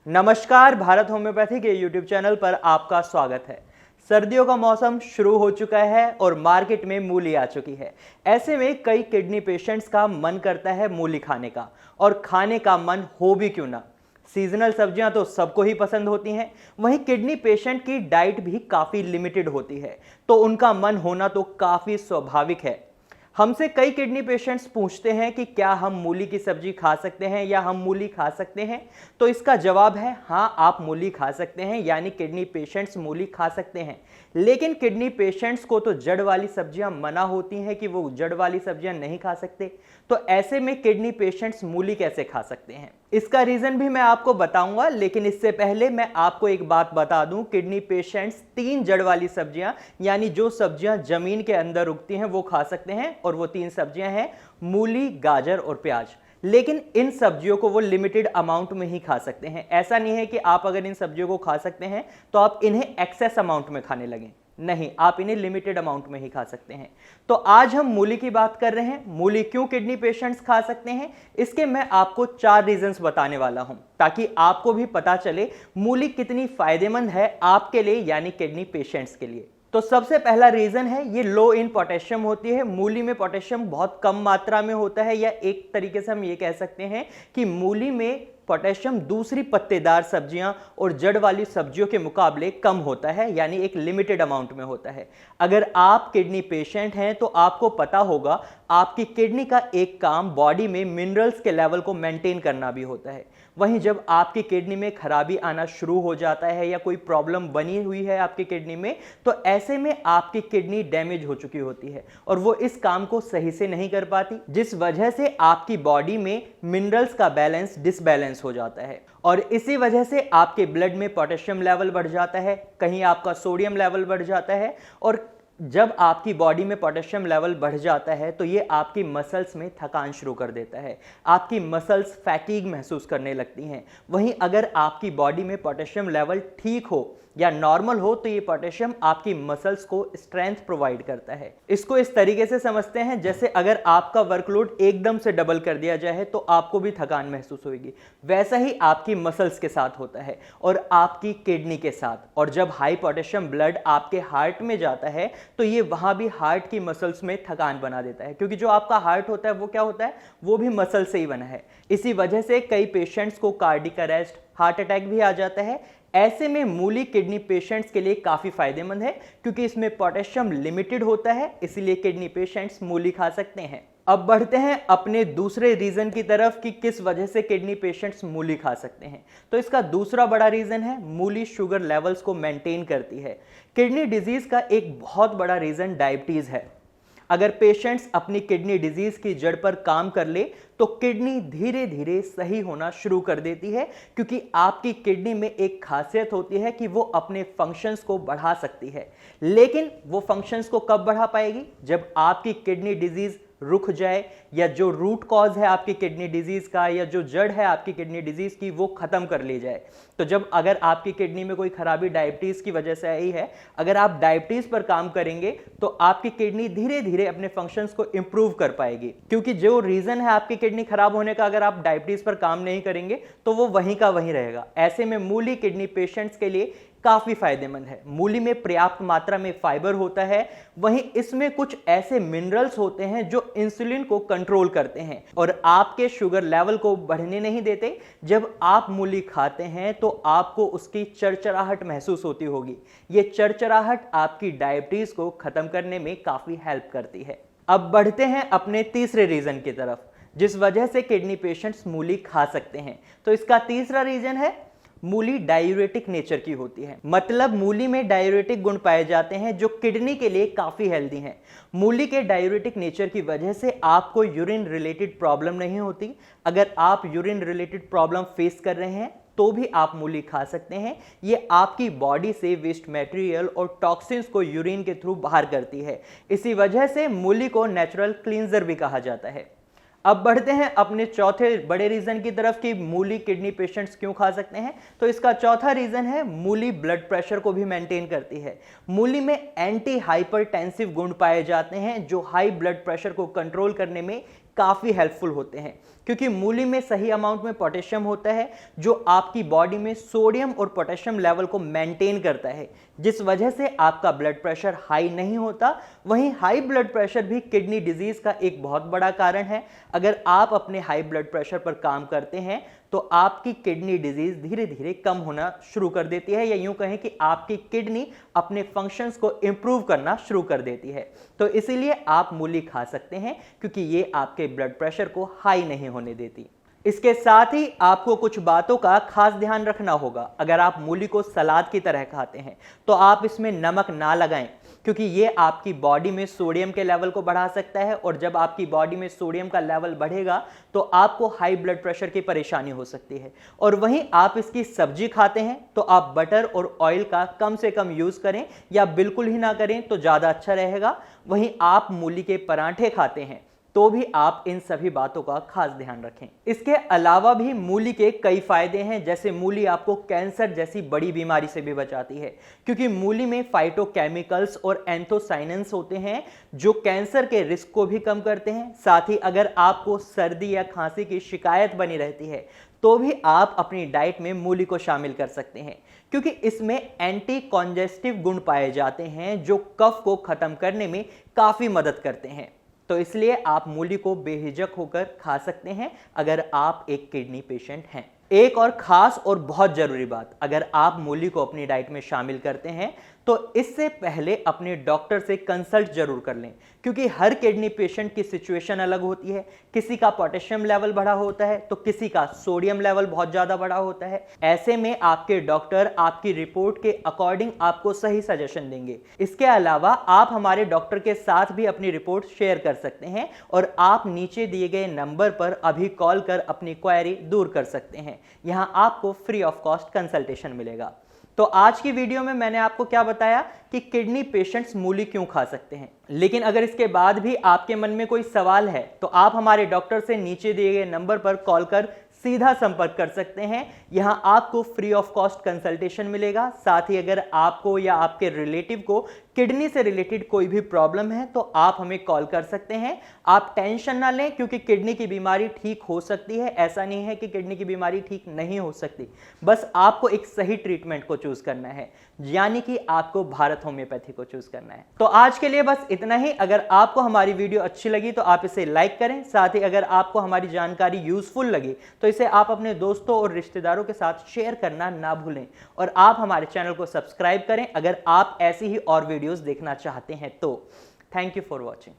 नमस्कार, भारत होम्योपैथी के YouTube channel पर आपका स्वागत है। सर्दियों का मौसम शुरू हो चुका है और मार्केट में मूली आ चुकी है। ऐसे में कई किडनी पेशेंट्स का मन करता है मूली खाने का, और खाने का मन हो भी क्यों ना। सीजनल सब्जियां तो सबको ही पसंद होती हैं, वहीं किडनी पेशेंट की डाइट भी काफ़ी लिमिटेड होती है, तो उनका मन होना तो काफ़ी स्वाभाविक है। हमसे कई किडनी पेशेंट्स पूछते हैं कि क्या हम मूली की सब्जी खा सकते हैं या हम मूली खा सकते हैं। तो इसका जवाब है हाँ, आप मूली खा सकते हैं, यानी किडनी पेशेंट्स मूली खा सकते हैं। लेकिन किडनी पेशेंट्स को तो जड़ वाली सब्जियां मना होती हैं कि वो जड़ वाली सब्जियां नहीं खा सकते। तो ऐसे में किडनी पेशेंट्स मूली कैसे खा सकते हैं, इसका रीजन भी मैं आपको बताऊंगा। लेकिन इससे पहले मैं आपको एक बात बता दूं, किडनी पेशेंट्स 3 जड़ वाली सब्जियां, यानी जो सब्जियां जमीन के अंदर उगती हैं वो खा सकते हैं, और वो 3 सब्जियां हैं मूली, गाजर और प्याज। लेकिन इन सब्जियों को वो लिमिटेड अमाउंट में ही खा सकते हैं। ऐसा नहीं है कि आप अगर इन सब्जियों को खा सकते हैं तो आप इन्हें एक्सेस अमाउंट में खाने लगें, नहीं, आप इन्हें लिमिटेड अमाउंट में ही खा सकते हैं। तो आज हम मूली की बात कर रहे हैं। मूली क्यों किडनी पेशेंट्स खा सकते हैं, इसके मैं आपको 4 रीजंस बताने वाला हूं, ताकि आपको भी पता चले मूली कितनी फायदेमंद है आपके लिए, यानी किडनी पेशेंट्स के लिए। तो सबसे पहला रीजन है ये लो इन पोटेशियम होती है। मूली में पोटेशियम बहुत कम मात्रा में होता है, या एक तरीके से हम ये कह सकते हैं कि मूली में पोटेशियम दूसरी पत्तेदार सब्जियां और जड़ वाली सब्जियों के मुकाबले कम होता है, यानी एक लिमिटेड अमाउंट में होता है। अगर आप किडनी पेशेंट हैं तो आपको पता होगा आपकी किडनी का एक काम बॉडी में मिनरल्स के लेवल को मेंटेन करना भी होता है। वहीं जब आपकी किडनी में खराबी आना शुरू हो जाता है या कोई प्रॉब्लम बनी हुई है आपकी किडनी में, तो ऐसे में आपकी किडनी डैमेज हो चुकी होती है और वो इस काम को सही से नहीं कर पाती, जिस वजह से आपकी बॉडी में मिनरल्स का बैलेंस डिसबैलेंस हो जाता है। और इसी वजह से आपके ब्लड में पोटेशियम लेवल बढ़ जाता है, कहीं आपका सोडियम लेवल बढ़ जाता है। और जब आपकी बॉडी में पोटेशियम लेवल बढ़ जाता है तो ये आपकी मसल्स में थकान शुरू कर देता है, आपकी मसल्स फैटीग महसूस करने लगती हैं। वहीं अगर आपकी बॉडी में पोटेशियम लेवल ठीक हो या नॉर्मल हो तो ये पोटेशियम आपकी मसल्स को स्ट्रेंथ प्रोवाइड करता है। इसको इस तरीके से समझते हैं जैसे अगर आपका वर्कलोड एकदम से डबल कर दिया जाए तो आपको भी थकान महसूस होगी, वैसा ही आपकी मसल्स के साथ होता है और आपकी किडनी के साथ। और जब हाई पोटेशियम ब्लड आपके हार्ट में जाता है तो ये वहां भी हार्ट की मसल्स में थकान बना देता है, क्योंकि जो आपका हार्ट होता है वो क्या होता है, वो भी मसल से ही बना है। इसी वजह से कई पेशेंट्स को कार्डियक अरेस्ट, हार्ट अटैक भी आ जाता है। ऐसे में मूली किडनी पेशेंट्स के लिए काफी फायदेमंद है, क्योंकि इसमें पोटेशियम लिमिटेड होता है, इसलिए किडनी पेशेंट्स मूली खा सकते हैं। अब बढ़ते हैं अपने दूसरे रीजन की तरफ कि किस वजह से किडनी पेशेंट्स मूली खा सकते हैं। तो इसका दूसरा बड़ा रीजन है मूली शुगर लेवल्स को मेंटेन करती है। किडनी डिजीज का एक बहुत बड़ा रीजन डायबिटीज है। अगर पेशेंट्स अपनी किडनी डिजीज की जड़ पर काम कर ले तो किडनी धीरे धीरे सही होना शुरू कर देती है, क्योंकि आपकी किडनी में एक खासियत होती है कि वो अपने फंक्शंस को बढ़ा सकती है। लेकिन वो फंक्शंस को कब बढ़ा पाएगी, जब आपकी किडनी डिजीज रुक जाए, या जो रूट कॉज है आपकी किडनी डिजीज का, या जो जड़ है आपकी किडनी डिजीज की, वो खत्म कर ली जाए। तो जब अगर आपकी किडनी में कोई खराबी डायबिटीज की वजह से आई है, अगर आप डायबिटीज पर काम करेंगे तो आपकी किडनी धीरे धीरे अपने फंक्शंस को इंप्रूव कर पाएगी, क्योंकि जो रीजन है आपकी किडनी खराब होने का, अगर आप डायबिटीज पर काम नहीं करेंगे तो वो वहीं का वहीं रहेगा। ऐसे में मूली किडनी पेशेंट्स के लिए काफी फायदेमंद है। मूली में पर्याप्त मात्रा में फाइबर होता है, वहीं इसमें कुछ ऐसे मिनरल्स होते हैं जो इंसुलिन को कंट्रोल करते हैं और आपके शुगर लेवल को बढ़ने नहीं देते। जब आप मूली खाते हैं तो आपको उसकी चरचराहट महसूस होती होगी। ये चरचराहट आपकी डायबिटीज को खत्म करने में काफी हेल्प करती है। अब बढ़ते हैं अपने तीसरे रीजन की तरफ, जिस वजह से किडनी पेशेंट्स मूली खा सकते हैं। तो इसका तीसरा रीजन है मूली डायूरेटिक नेचर की होती है। मतलब मूली में डायूरेटिक गुण पाए जाते हैं जो किडनी के लिए काफी हेल्दी हैं। मूली के डायूरेटिक नेचर की वजह से आपको यूरिन रिलेटेड प्रॉब्लम नहीं होती। अगर आप यूरिन रिलेटेड प्रॉब्लम फेस कर रहे हैं तो भी आप मूली खा सकते हैं। ये आपकी बॉडी से वेस्ट मटेरियल और टॉक्सिन्स को यूरिन के थ्रू बाहर करती है। इसी वजह से मूली को नेचुरल क्लींजर भी कहा जाता है। अब बढ़ते हैं अपने चौथे बड़े रीजन की तरफ कि मूली किडनी पेशेंट्स क्यों खा सकते हैं। तो इसका चौथा रीजन है मूली ब्लड प्रेशर को भी मेंटेन करती है। मूली में एंटी हाइपरटेंसिव गुण पाए जाते हैं जो हाई ब्लड प्रेशर को कंट्रोल करने में काफ़ी हेल्पफुल होते हैं, क्योंकि मूली में सही अमाउंट में पोटेशियम होता है जो आपकी बॉडी में सोडियम और पोटेशियम लेवल को मेंटेन करता है, जिस वजह से आपका ब्लड प्रेशर हाई नहीं होता। वहीं हाई ब्लड प्रेशर भी किडनी डिजीज का एक बहुत बड़ा कारण है। अगर आप अपने हाई ब्लड प्रेशर पर काम करते हैं तो आपकी किडनी डिजीज धीरे धीरे कम होना शुरू कर देती है, या यूं कहें कि आपकी किडनी अपने फंक्शंस को इंप्रूव करना शुरू कर देती है। तो इसीलिए आप मूली खा सकते हैं, क्योंकि ये आपके ब्लड प्रेशर को हाई नहीं होने देती। इसके साथ ही आपको कुछ बातों का खास ध्यान रखना होगा। अगर आप मूली को सलाद की तरह खाते हैं तो आप इसमें नमक ना लगाएं, क्योंकि ये आपकी बॉडी में सोडियम के लेवल को बढ़ा सकता है, और जब आपकी बॉडी में सोडियम का लेवल बढ़ेगा तो आपको हाई ब्लड प्रेशर की परेशानी हो सकती है। और वहीं आप इसकी सब्जी खाते हैं तो आप बटर और ऑयल का कम से कम यूज करें, या बिल्कुल ही ना करें तो ज़्यादा अच्छा रहेगा। वहीं आप मूली के पराठे खाते हैं तो भी आप इन सभी बातों का खास ध्यान रखें। इसके अलावा भी मूली के कई फायदे हैं, जैसे मूली आपको कैंसर जैसी बड़ी बीमारी से भी बचाती है, क्योंकि मूली में फाइटोकेमिकल्स और एंथोसाइनेंस होते हैं जो कैंसर के रिस्क को भी कम करते हैं। साथ ही अगर आपको सर्दी या खांसी की शिकायत बनी रहती है तो भी आप अपनी डाइट में मूली को शामिल कर सकते हैं, क्योंकि इसमें एंटी कॉन्जेस्टिव गुण पाए जाते हैं जो कफ को खत्म करने में काफी मदद करते हैं। तो इसलिए आप मूली को बेहिचक होकर खा सकते हैं अगर आप एक किडनी पेशेंट हैं। एक और खास और बहुत जरूरी बात, अगर आप मूली को अपनी डाइट में शामिल करते हैं तो इससे पहले अपने डॉक्टर से कंसल्ट जरूर कर लें, क्योंकि हर किडनी पेशेंट की सिचुएशन अलग होती है। किसी का पोटेशियम लेवल बढ़ा होता है तो किसी का सोडियम लेवल बहुत ज्यादा बढ़ा होता है। ऐसे में आपके डॉक्टर आपकी रिपोर्ट के अकॉर्डिंग आपको सही सजेशन देंगे। इसके अलावा आप हमारे डॉक्टर के साथ भी अपनी रिपोर्ट शेयर कर सकते हैं, और आप नीचे दिए गए नंबर पर अभी कॉल कर अपनी क्वेरी दूर कर सकते हैं। यहां आपको फ्री ऑफ कॉस्ट कंसल्टेशन मिलेगा। तो आज की वीडियो में मैंने आपको क्या बताया कि किडनी पेशेंट्स मूली क्यों खा सकते हैं, लेकिन अगर इसके बाद भी आपके मन में कोई सवाल है तो आप हमारे डॉक्टर से नीचे दिए गए नंबर पर कॉल कर सीधा संपर्क कर सकते हैं। यहां आपको फ्री ऑफ कॉस्ट कंसल्टेशन मिलेगा। साथ ही अगर आपको या आपके रिलेटिव को किडनी से रिलेटेड कोई भी प्रॉब्लम है तो आप हमें कॉल कर सकते हैं। आप टेंशन ना लें, क्योंकि किडनी की बीमारी ठीक हो सकती है। ऐसा नहीं है कि किडनी की बीमारी ठीक नहीं हो सकती, बस आपको एक सही ट्रीटमेंट को चूज करना है, यानी कि आपको भारत होम्योपैथी को चूज करना है। तो आज के लिए बस इतना ही। अगर आपको हमारी वीडियो अच्छी लगी तो आप इसे लाइक करें। साथ ही अगर आपको हमारी जानकारी यूजफुल लगी तो इसे आप अपने दोस्तों और रिश्तेदारों के साथ शेयर करना ना भूलें, और आप हमारे चैनल को सब्सक्राइब करें अगर आप ऐसी ही और वीडियोस देखना चाहते हैं तो। Thank you for watching.